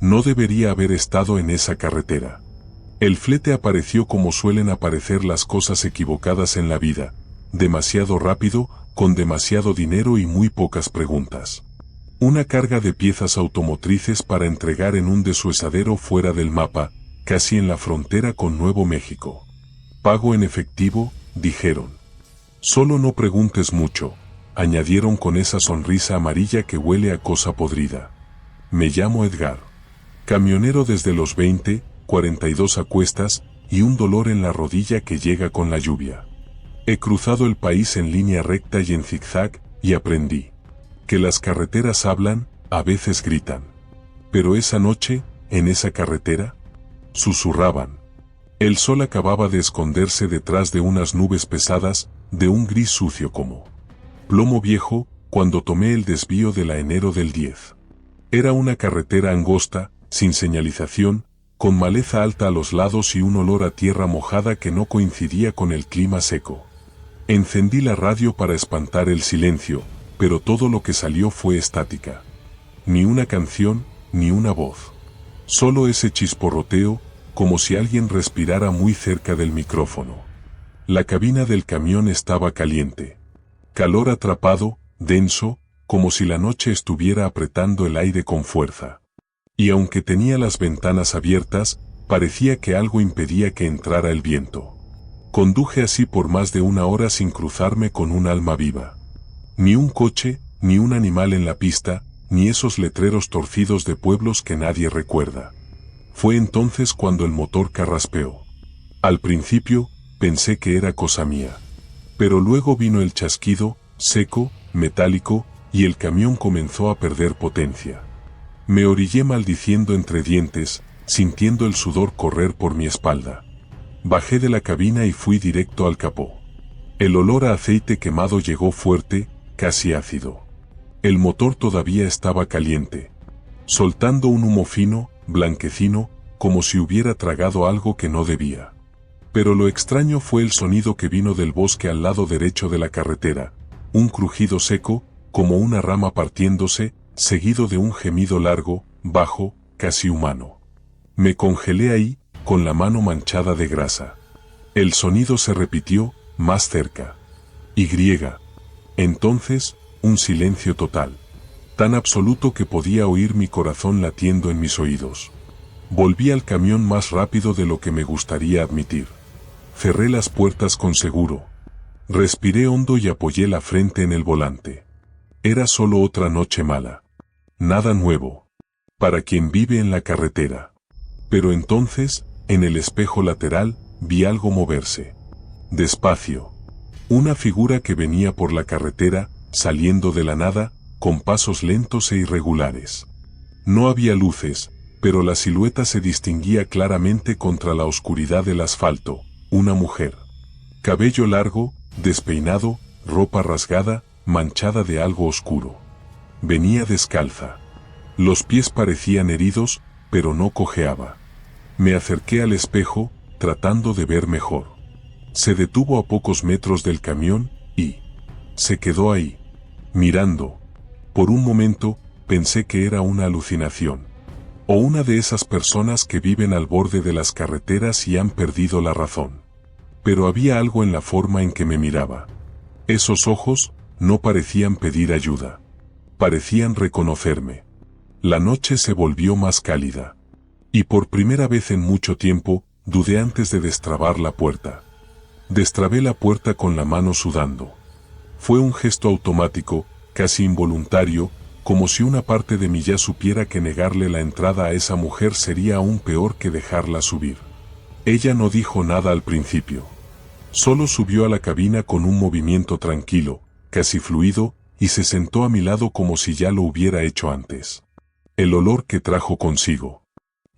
No debería haber estado en esa carretera. El flete apareció como suelen aparecer las cosas equivocadas en la vida, demasiado rápido, con demasiado dinero y muy pocas preguntas. Una carga de piezas automotrices para entregar en un desuesadero fuera del mapa, casi en la frontera con Nuevo México. Pago en efectivo, dijeron. Solo no preguntes mucho, añadieron con esa sonrisa amarilla que huele a cosa podrida. Me llamo Edgar. Camionero desde los 20, 42 a cuestas, y un dolor en la rodilla que llega con la lluvia. He cruzado el país en línea recta y en zigzag, y aprendí que las carreteras hablan, a veces gritan. Pero esa noche, en esa carretera, susurraban. El sol acababa de esconderse detrás de unas nubes pesadas, de un gris sucio como plomo viejo, cuando tomé el desvío de la enero del 10. Era una carretera angosta, sin señalización, con maleza alta a los lados y un olor a tierra mojada que no coincidía con el clima seco. Encendí la radio para espantar el silencio, pero todo lo que salió fue estática. Ni una canción, ni una voz. Solo ese chisporroteo, como si alguien respirara muy cerca del micrófono. La cabina del camión estaba caliente. Calor atrapado, denso, como si la noche estuviera apretando el aire con fuerza. Y aunque tenía las ventanas abiertas, parecía que algo impedía que entrara el viento. Conduje así por más de una hora sin cruzarme con un alma viva. Ni un coche, ni un animal en la pista, ni esos letreros torcidos de pueblos que nadie recuerda. Fue entonces cuando el motor carraspeó. Al principio, pensé que era cosa mía. Pero luego vino el chasquido, seco, metálico, y el camión comenzó a perder potencia. Me orillé maldiciendo entre dientes, sintiendo el sudor correr por mi espalda. Bajé de la cabina y fui directo al capó. El olor a aceite quemado llegó fuerte, casi ácido. El motor todavía estaba caliente, soltando un humo fino, blanquecino, como si hubiera tragado algo que no debía. Pero lo extraño fue el sonido que vino del bosque al lado derecho de la carretera, un crujido seco, como una rama partiéndose, seguido de un gemido largo, bajo, casi humano. Me congelé ahí, con la mano manchada de grasa. El sonido se repitió, más cerca. Y. Entonces, un silencio total. Tan absoluto que podía oír mi corazón latiendo en mis oídos. Volví al camión más rápido de lo que me gustaría admitir. Cerré las puertas con seguro. Respiré hondo y apoyé la frente en el volante. Era solo otra noche mala. Nada nuevo. Para quien vive en la carretera. Pero entonces, en el espejo lateral, vi algo moverse. Despacio. Una figura que venía por la carretera, saliendo de la nada, con pasos lentos e irregulares. No había luces, pero la silueta se distinguía claramente contra la oscuridad del asfalto. Una mujer. Cabello largo, despeinado, ropa rasgada, manchada de algo oscuro. Venía descalza. Los pies parecían heridos, pero no cojeaba. Me acerqué al espejo, tratando de ver mejor. Se detuvo a pocos metros del camión, y se quedó ahí, mirando. Por un momento, pensé que era una alucinación. O una de esas personas que viven al borde de las carreteras y han perdido la razón. Pero había algo en la forma en que me miraba. Esos ojos no parecían pedir ayuda. Parecían reconocerme. La noche se volvió más cálida. Y por primera vez en mucho tiempo, dudé antes de destrabar la puerta. Destrabé la puerta con la mano sudando. Fue un gesto automático, casi involuntario, como si una parte de mí ya supiera que negarle la entrada a esa mujer sería aún peor que dejarla subir. Ella no dijo nada al principio. Solo subió a la cabina con un movimiento tranquilo, casi fluido, y se sentó a mi lado como si ya lo hubiera hecho antes. El olor que trajo consigo.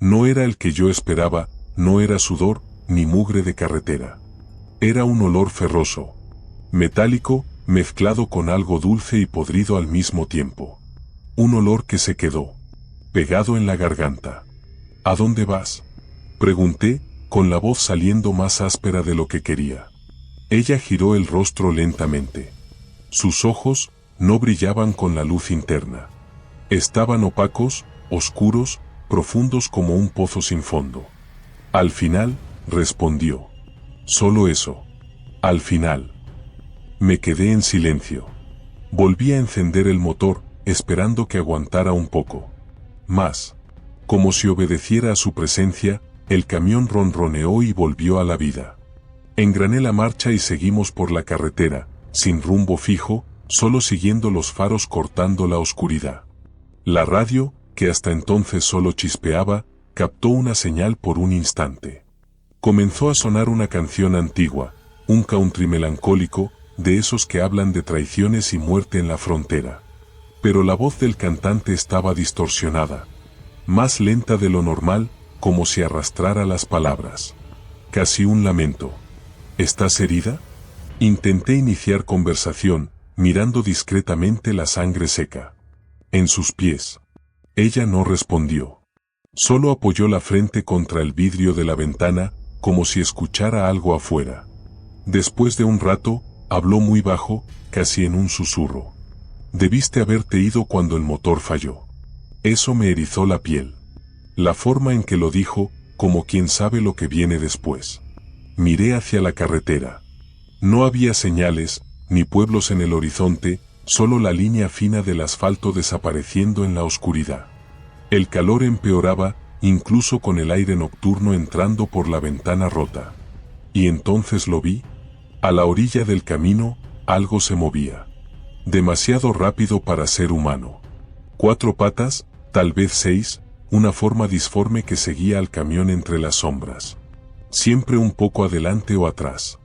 No era el que yo esperaba, no era sudor, ni mugre de carretera. Era un olor ferroso, metálico, mezclado con algo dulce y podrido al mismo tiempo. Un olor que se quedó pegado en la garganta. ¿A dónde vas?, pregunté, con la voz saliendo más áspera de lo que quería. Ella giró el rostro lentamente. Sus ojos, no brillaban con la luz interna. Estaban opacos, oscuros, profundos como un pozo sin fondo. Al final, respondió. Solo eso. Al final. Me quedé en silencio. Volví a encender el motor, esperando que aguantara un poco más. Como si obedeciera a su presencia, el camión ronroneó y volvió a la vida. Engrané la marcha y seguimos por la carretera, sin rumbo fijo, solo siguiendo los faros cortando la oscuridad. La radio, que hasta entonces solo chispeaba, captó una señal por un instante. Comenzó a sonar una canción antigua, un country melancólico, de esos que hablan de traiciones y muerte en la frontera. Pero la voz del cantante estaba distorsionada, más lenta de lo normal, como si arrastrara las palabras. Casi un lamento. ¿Estás herida? Intenté iniciar conversación, mirando discretamente la sangre seca en sus pies. Ella no respondió. Solo apoyó la frente contra el vidrio de la ventana, como si escuchara algo afuera. Después de un rato, habló muy bajo, casi en un susurro. Debiste haberte ido cuando el motor falló. Eso me erizó la piel. La forma en que lo dijo, como quien sabe lo que viene después. Miré hacia la carretera. No había señales, ni pueblos en el horizonte, solo la línea fina del asfalto desapareciendo en la oscuridad. El calor empeoraba, incluso con el aire nocturno entrando por la ventana rota. Y entonces lo vi. A la orilla del camino, algo se movía. Demasiado rápido para ser humano. 4 patas, tal vez 6, una forma disforme que seguía al camión entre las sombras. Siempre un poco adelante o atrás.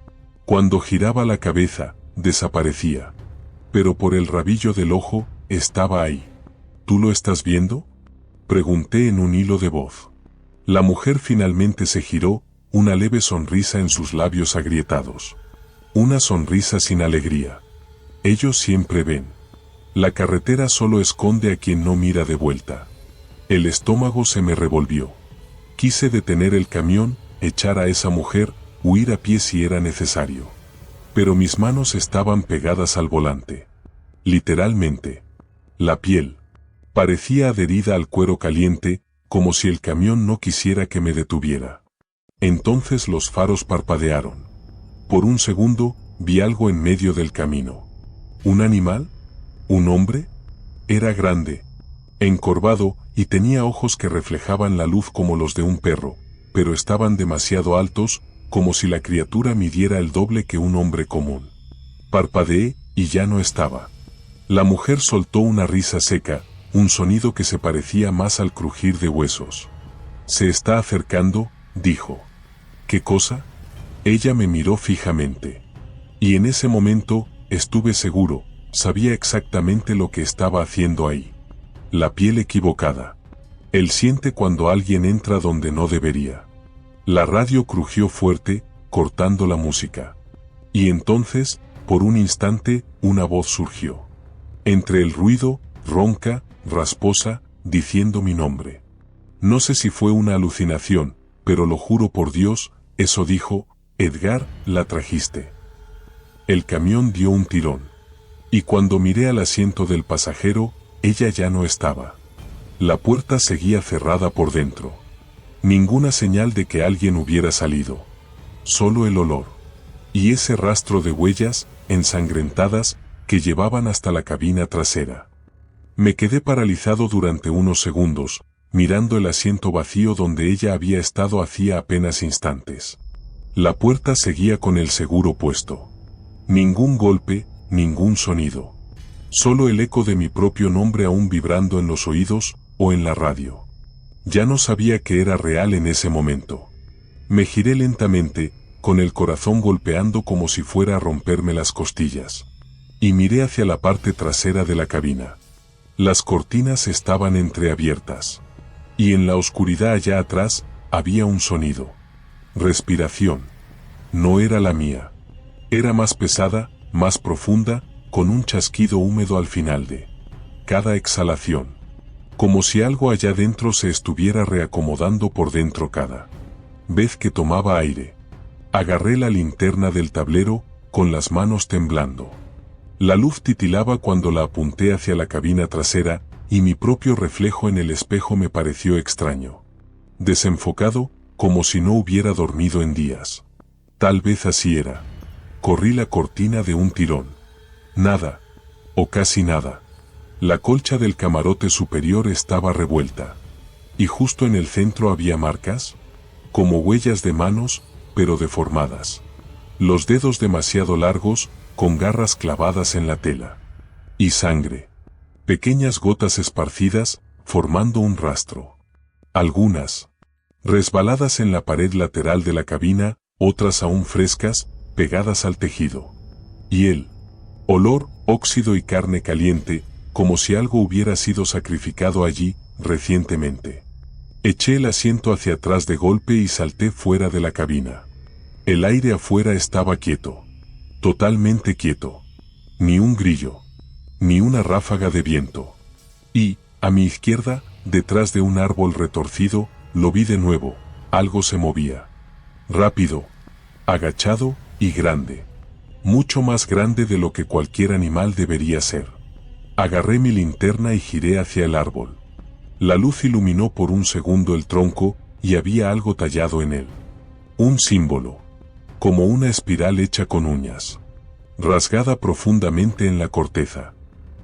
Cuando giraba la cabeza, desaparecía. Pero por el rabillo del ojo, estaba ahí. ¿Tú lo estás viendo?, pregunté en un hilo de voz. La mujer finalmente se giró, una leve sonrisa en sus labios agrietados. Una sonrisa sin alegría. Ellos siempre ven. La carretera solo esconde a quien no mira de vuelta. El estómago se me revolvió. Quise detener el camión, echar a esa mujer, huir a pie si era necesario. Pero mis manos estaban pegadas al volante. Literalmente. La piel parecía adherida al cuero caliente, como si el camión no quisiera que me detuviera. Entonces los faros parpadearon. Por un segundo, vi algo en medio del camino. ¿Un animal? ¿Un hombre? Era grande, encorvado, y tenía ojos que reflejaban la luz como los de un perro, pero estaban demasiado altos, como si la criatura midiera el doble que un hombre común. Parpadeé, y ya no estaba. La mujer soltó una risa seca, un sonido que se parecía más al crujir de huesos. Se está acercando, dijo. ¿Qué cosa? Ella me miró fijamente. Y en ese momento, estuve seguro, sabía exactamente lo que estaba haciendo ahí. La piel equivocada. Él siente cuando alguien entra donde no debería. La radio crujió fuerte, cortando la música. Y entonces, por un instante, una voz surgió. Entre el ruido, ronca, rasposa, diciendo mi nombre. No sé si fue una alucinación, pero lo juro por Dios, eso dijo. Edgar, la trajiste. El camión dio un tirón. Y cuando miré al asiento del pasajero, ella ya no estaba. La puerta seguía cerrada por dentro. Ninguna señal de que alguien hubiera salido. Solo el olor. Y ese rastro de huellas, ensangrentadas, que llevaban hasta la cabina trasera. Me quedé paralizado durante unos segundos, mirando el asiento vacío donde ella había estado hacía apenas instantes. La puerta seguía con el seguro puesto. Ningún golpe, ningún sonido. Solo el eco de mi propio nombre aún vibrando en los oídos, o en la radio. Ya no sabía que era real en ese momento. Me giré lentamente, con el corazón golpeando como si fuera a romperme las costillas. Y miré hacia la parte trasera de la cabina. Las cortinas estaban entreabiertas. Y en la oscuridad allá atrás, había un sonido. Respiración. No era la mía. Era más pesada, más profunda, con un chasquido húmedo al final de cada exhalación. Como si algo allá dentro se estuviera reacomodando por dentro cada vez que tomaba aire. Agarré la linterna del tablero, con las manos temblando. La luz titilaba cuando la apunté hacia la cabina trasera, y mi propio reflejo en el espejo me pareció extraño. Desenfocado, como si no hubiera dormido en días. Tal vez así era. Corrí la cortina de un tirón. Nada, o casi nada. La colcha del camarote superior estaba revuelta. Y justo en el centro había marcas, como huellas de manos, pero deformadas. Los dedos demasiado largos, con garras clavadas en la tela. Y sangre. Pequeñas gotas esparcidas, formando un rastro. Algunas resbaladas en la pared lateral de la cabina, otras aún frescas, pegadas al tejido. Y el olor, óxido y carne caliente, como si algo hubiera sido sacrificado allí, recientemente. Eché el asiento hacia atrás de golpe y salté fuera de la cabina. El aire afuera estaba quieto. Totalmente quieto. Ni un grillo. Ni una ráfaga de viento. Y, a mi izquierda, detrás de un árbol retorcido, lo vi de nuevo. Algo se movía. Rápido. Agachado, y grande. Mucho más grande de lo que cualquier animal debería ser. Agarré mi linterna y giré hacia el árbol. La luz iluminó por un segundo el tronco, y había algo tallado en él. Un símbolo. Como una espiral hecha con uñas. Rasgada profundamente en la corteza.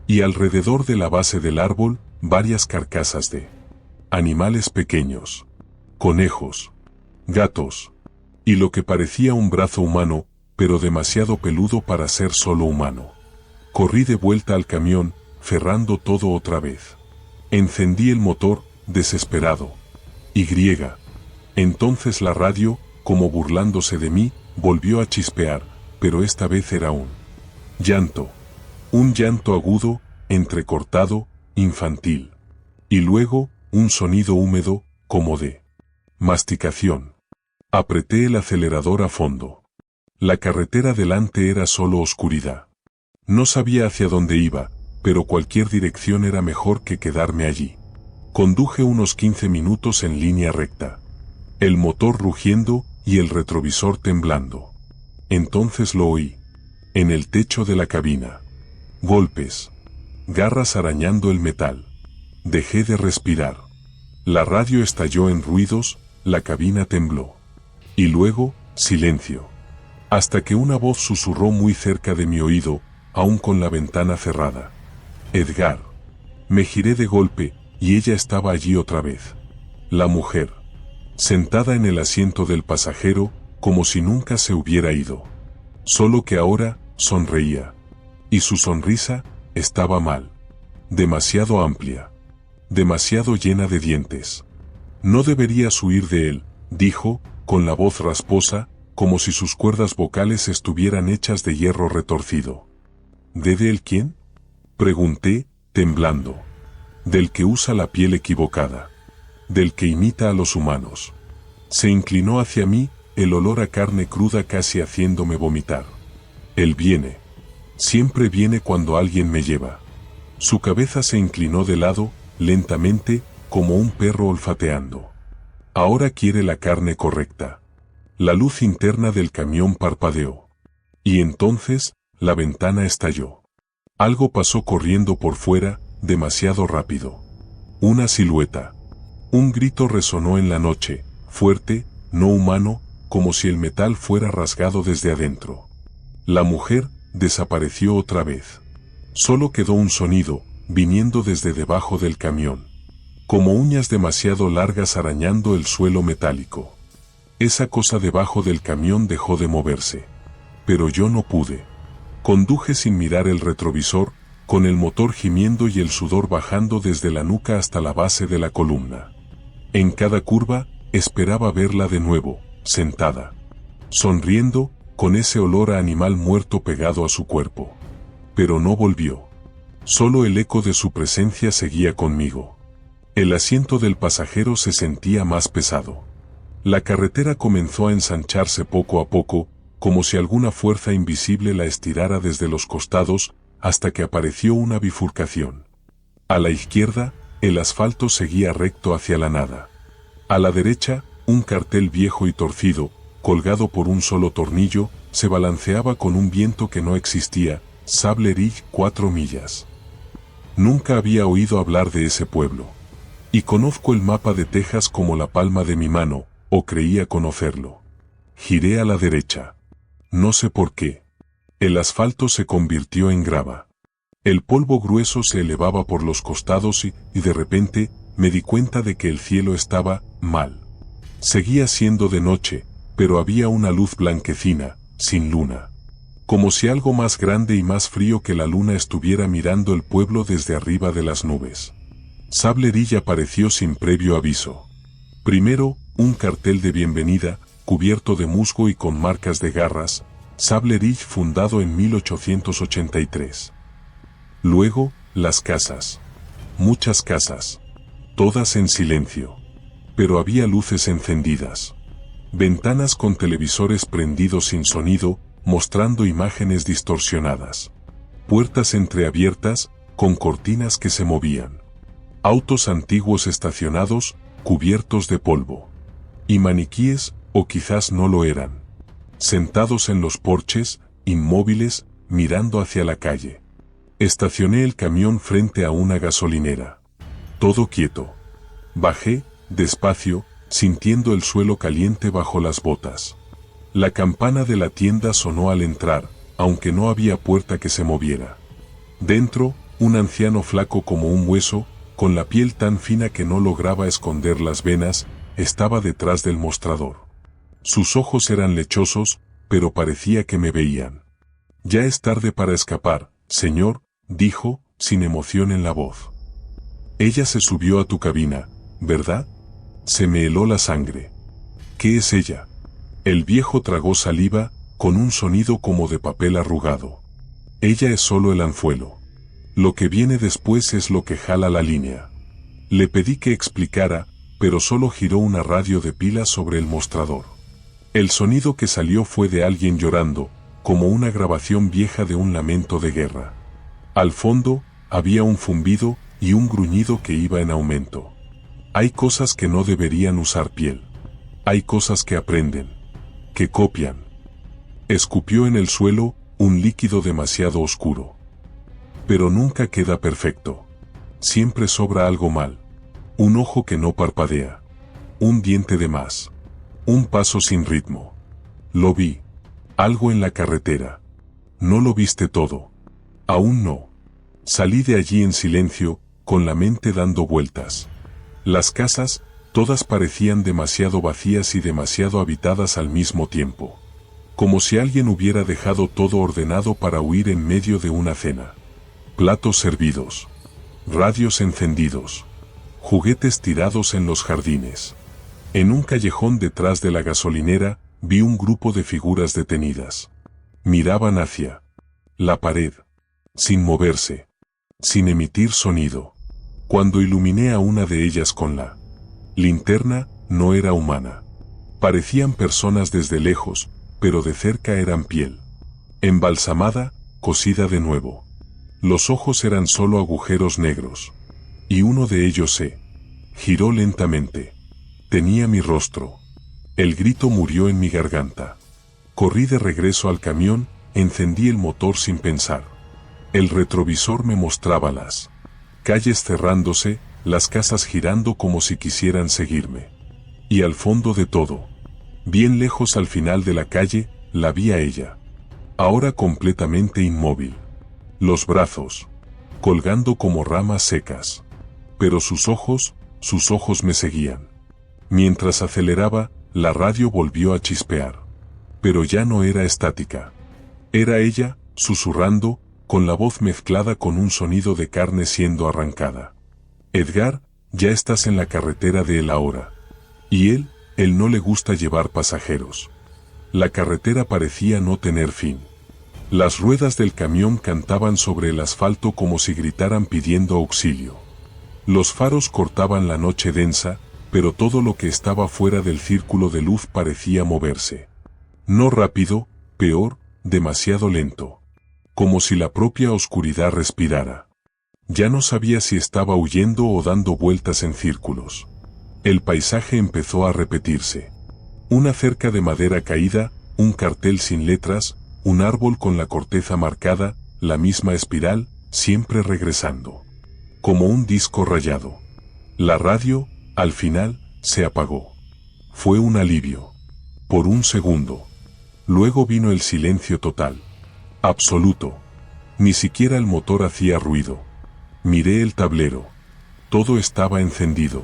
Y alrededor de la base del árbol, varias carcasas de animales pequeños. Conejos. Gatos. Y lo que parecía un brazo humano, pero demasiado peludo para ser solo humano. Corrí de vuelta al camión, cerrando todo otra vez. Encendí el motor, desesperado. Y entonces la radio, como burlándose de mí, volvió a chispear, pero esta vez era un llanto. Un llanto agudo, entrecortado, infantil. Y luego, un sonido húmedo, como de masticación. Apreté el acelerador a fondo. La carretera delante era solo oscuridad. No sabía hacia dónde iba, pero cualquier dirección era mejor que quedarme allí. Conduje unos 15 minutos en línea recta. El motor rugiendo y el retrovisor temblando. Entonces lo oí. En el techo de la cabina. Golpes. Garras arañando el metal. Dejé de respirar. La radio estalló en ruidos, la cabina tembló. Y luego, silencio. Hasta que una voz susurró muy cerca de mi oído, aún con la ventana cerrada. Edgar. Me giré de golpe, y ella estaba allí otra vez. La mujer. Sentada en el asiento del pasajero, como si nunca se hubiera ido. Solo que ahora, sonreía. Y su sonrisa, estaba mal. Demasiado amplia. Demasiado llena de dientes. No deberías huir de él, dijo, con la voz rasposa, como si sus cuerdas vocales estuvieran hechas de hierro retorcido. ¿De él quién? Pregunté, temblando. Del que usa la piel equivocada. Del que imita a los humanos. Se inclinó hacia mí, el olor a carne cruda casi haciéndome vomitar. Él viene. Siempre viene cuando alguien me lleva. Su cabeza se inclinó de lado, lentamente, como un perro olfateando. Ahora quiere la carne correcta. La luz interna del camión parpadeó. Y entonces, la ventana estalló. Algo pasó corriendo por fuera, demasiado rápido. Una silueta. Un grito resonó en la noche, fuerte, no humano, como si el metal fuera rasgado desde adentro. La mujer desapareció otra vez. Solo quedó un sonido, viniendo desde debajo del camión. Como uñas demasiado largas arañando el suelo metálico. Esa cosa debajo del camión dejó de moverse. Pero yo no pude. Conduje sin mirar el retrovisor, con el motor gimiendo y el sudor bajando desde la nuca hasta la base de la columna. En cada curva, esperaba verla de nuevo, sentada. Sonriendo, con ese olor a animal muerto pegado a su cuerpo. Pero no volvió. Solo el eco de su presencia seguía conmigo. El asiento del pasajero se sentía más pesado. La carretera comenzó a ensancharse poco a poco, como si alguna fuerza invisible la estirara desde los costados, hasta que apareció una bifurcación. A la izquierda, el asfalto seguía recto hacia la nada. A la derecha, un cartel viejo y torcido, colgado por un solo tornillo, se balanceaba con un viento que no existía, Sable Ridge 4 millas. Nunca había oído hablar de ese pueblo. Y conozco el mapa de Texas como la palma de mi mano, o creía conocerlo. Giré a la derecha. No sé por qué. El asfalto se convirtió en grava. El polvo grueso se elevaba por los costados y de repente, me di cuenta de que el cielo estaba mal. Seguía siendo de noche, pero había una luz blanquecina, sin luna. Como si algo más grande y más frío que la luna estuviera mirando el pueblo desde arriba de las nubes. Sable Ridge apareció sin previo aviso. Primero, un cartel de bienvenida, cubierto de musgo y con marcas de garras, Sable Ridge fundado en 1883. Luego, las casas. Muchas casas. Todas en silencio. Pero había luces encendidas. Ventanas con televisores prendidos sin sonido, mostrando imágenes distorsionadas. Puertas entreabiertas, con cortinas que se movían. Autos antiguos estacionados, cubiertos de polvo. Y maniquíes, o quizás no lo eran. Sentados en los porches, inmóviles, mirando hacia la calle. Estacioné el camión frente a una gasolinera. Todo quieto. Bajé, despacio, sintiendo el suelo caliente bajo las botas. La campana de la tienda sonó al entrar, aunque no había puerta que se moviera. Dentro, un anciano flaco como un hueso, con la piel tan fina que no lograba esconder las venas, estaba detrás del mostrador. Sus ojos eran lechosos, pero parecía que me veían. «Ya es tarde para escapar, señor», dijo, sin emoción en la voz. «Ella se subió a tu cabina, ¿verdad?» Se me heló la sangre. «¿Qué es ella?» El viejo tragó saliva, con un sonido como de papel arrugado. «Ella es solo el anzuelo. Lo que viene después es lo que jala la línea». Le pedí que explicara, pero solo giró una radio de pilas sobre el mostrador. El sonido que salió fue de alguien llorando, como una grabación vieja de un lamento de guerra. Al fondo, había un zumbido y un gruñido que iba en aumento. Hay cosas que no deberían usar piel. Hay cosas que aprenden, que copian. Escupió en el suelo un líquido demasiado oscuro. Pero nunca queda perfecto. Siempre sobra algo mal. Un ojo que no parpadea. Un diente de más. Un paso sin ritmo. Lo vi. Algo en la carretera. No lo viste todo. Aún no. Salí de allí en silencio, con la mente dando vueltas. Las casas, todas parecían demasiado vacías y demasiado habitadas al mismo tiempo. Como si alguien hubiera dejado todo ordenado para huir en medio de una cena. Platos servidos. Radios encendidos. Juguetes tirados en los jardines. En un callejón detrás de la gasolinera, vi un grupo de figuras detenidas. Miraban hacia la pared, sin moverse, sin emitir sonido. Cuando iluminé a una de ellas con la linterna, no era humana. Parecían personas desde lejos, pero de cerca eran piel. Embalsamada, cosida de nuevo. Los ojos eran solo agujeros negros. Y uno de ellos se giró lentamente. Tenía mi rostro. El grito murió en mi garganta. Corrí de regreso al camión, encendí el motor sin pensar. El retrovisor me mostraba las calles cerrándose, las casas girando como si quisieran seguirme. Y al fondo de todo, bien lejos al final de la calle, la vi a ella. Ahora completamente inmóvil. Los brazos, colgando como ramas secas. Pero sus ojos me seguían. Mientras aceleraba, la radio volvió a chispear. Pero ya no era estática. Era ella, susurrando, con la voz mezclada con un sonido de carne siendo arrancada. «Edgar, ya estás en la carretera de él ahora». Y él no le gusta llevar pasajeros. La carretera parecía no tener fin. Las ruedas del camión cantaban sobre el asfalto como si gritaran pidiendo auxilio. Los faros cortaban la noche densa, pero todo lo que estaba fuera del círculo de luz parecía moverse. No rápido, peor, demasiado lento. Como si la propia oscuridad respirara. Ya no sabía si estaba huyendo o dando vueltas en círculos. El paisaje empezó a repetirse. Una cerca de madera caída, un cartel sin letras, un árbol con la corteza marcada, la misma espiral, siempre regresando. como un disco rayado. La radio, al final, se apagó. Fue un alivio. Por un segundo. Luego vino el silencio total. Absoluto. Ni siquiera el motor hacía ruido. Miré el tablero. Todo estaba encendido.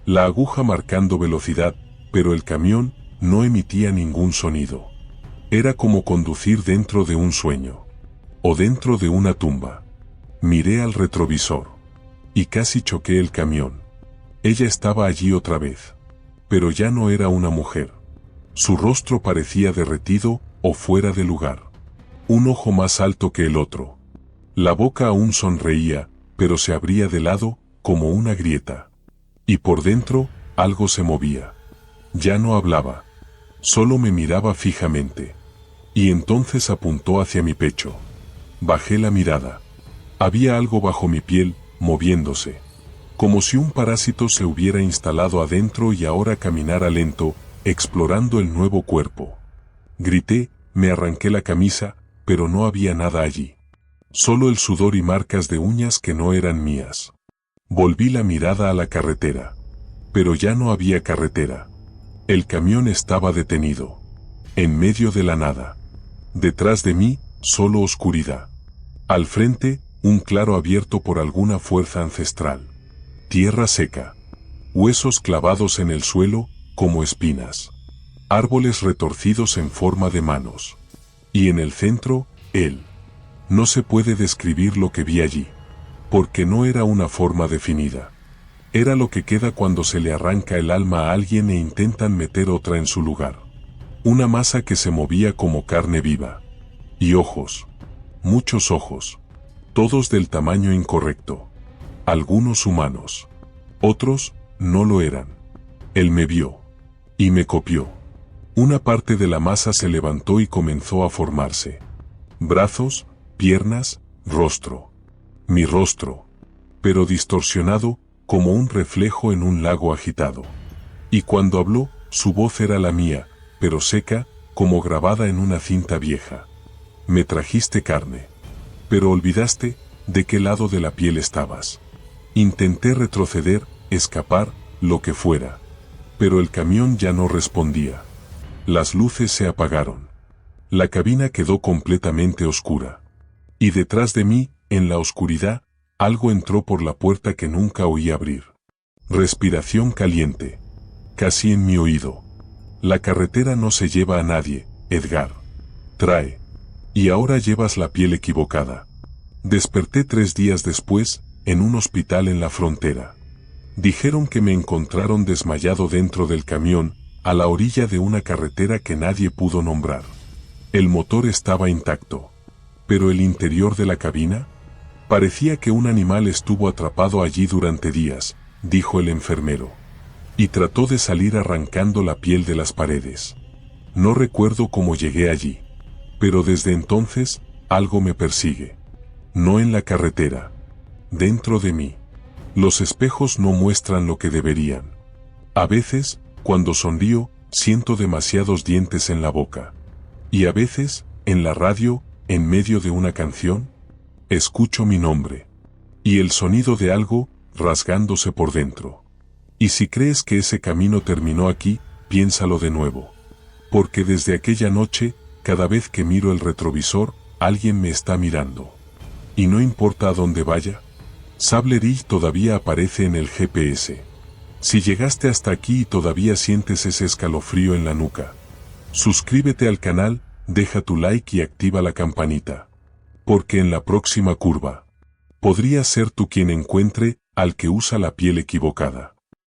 La aguja marcando velocidad, pero el camión no emitía ningún sonido. Era como conducir dentro de un sueño. O dentro de una tumba. Miré al retrovisor. Y casi choqué el camión. Ella estaba allí otra vez. Pero ya no era una mujer. Su rostro parecía derretido o fuera de lugar. Un ojo más alto que el otro. La boca aún sonreía, pero se abría de lado, como una grieta. Y por dentro, algo se movía. Ya no hablaba. Solo me miraba fijamente. Y entonces apuntó hacia mi pecho. Bajé la mirada. Había algo bajo mi piel, moviéndose. Como si un parásito se hubiera instalado adentro y ahora caminara lento, explorando el nuevo cuerpo. Grité, me arranqué la camisa, pero no había nada allí. Solo el sudor y marcas de uñas que no eran mías. Volví la mirada a la carretera. Pero ya no había carretera. El camión estaba detenido. En medio de la nada. Detrás de mí, solo oscuridad. Al frente, un claro abierto por alguna fuerza ancestral. Tierra seca. Huesos clavados en el suelo, como espinas. Árboles retorcidos en forma de manos. Y en el centro, él. No se puede describir lo que vi allí. Porque no era una forma definida. Era lo que queda cuando se le arranca el alma a alguien e intentan meter otra en su lugar. Una masa que se movía como carne viva. Y ojos. Muchos ojos. Todos del tamaño incorrecto. Algunos humanos. Otros, no lo eran. Él me vio. Y me copió. Una parte de la masa se levantó y comenzó a formarse. Brazos, piernas, rostro. Mi rostro. Pero distorsionado, como un reflejo en un lago agitado. Y cuando habló, su voz era la mía, pero seca, como grabada en una cinta vieja. Me trajiste carne. Pero olvidaste de qué lado de la piel estabas. Intenté retroceder, escapar, lo que fuera. Pero el camión ya no respondía. Las luces se apagaron. La cabina quedó completamente oscura. Y detrás de mí, en la oscuridad, algo entró por la puerta que nunca oí abrir. Respiración caliente. Casi en mi oído. La carretera no se lleva a nadie, Edgar. Trae. Y ahora llevas la piel equivocada. Desperté 3 días después, en un hospital en la frontera. Dijeron que me encontraron desmayado dentro del camión, a la orilla de una carretera que nadie pudo nombrar. El motor estaba intacto. Pero el interior de la cabina, parecía que un animal estuvo atrapado allí durante días, dijo el enfermero. Y trató de salir arrancando la piel de las paredes. No recuerdo cómo llegué allí. Pero desde entonces, algo me persigue. No en la carretera. Dentro de mí. Los espejos no muestran lo que deberían. A veces, cuando sonrío, siento demasiados dientes en la boca. Y a veces, en la radio, en medio de una canción, escucho mi nombre. Y el sonido de algo, rasgándose por dentro. Y si crees que ese camino terminó aquí, piénsalo de nuevo. Porque desde aquella noche, cada vez que miro el retrovisor, alguien me está mirando. Y no importa a dónde vaya, Sable Ridge todavía aparece en el GPS. Si llegaste hasta aquí y todavía sientes ese escalofrío en la nuca, suscríbete al canal, deja tu like y activa la campanita. Porque en la próxima curva, podría ser tú quien encuentre al que usa la piel equivocada.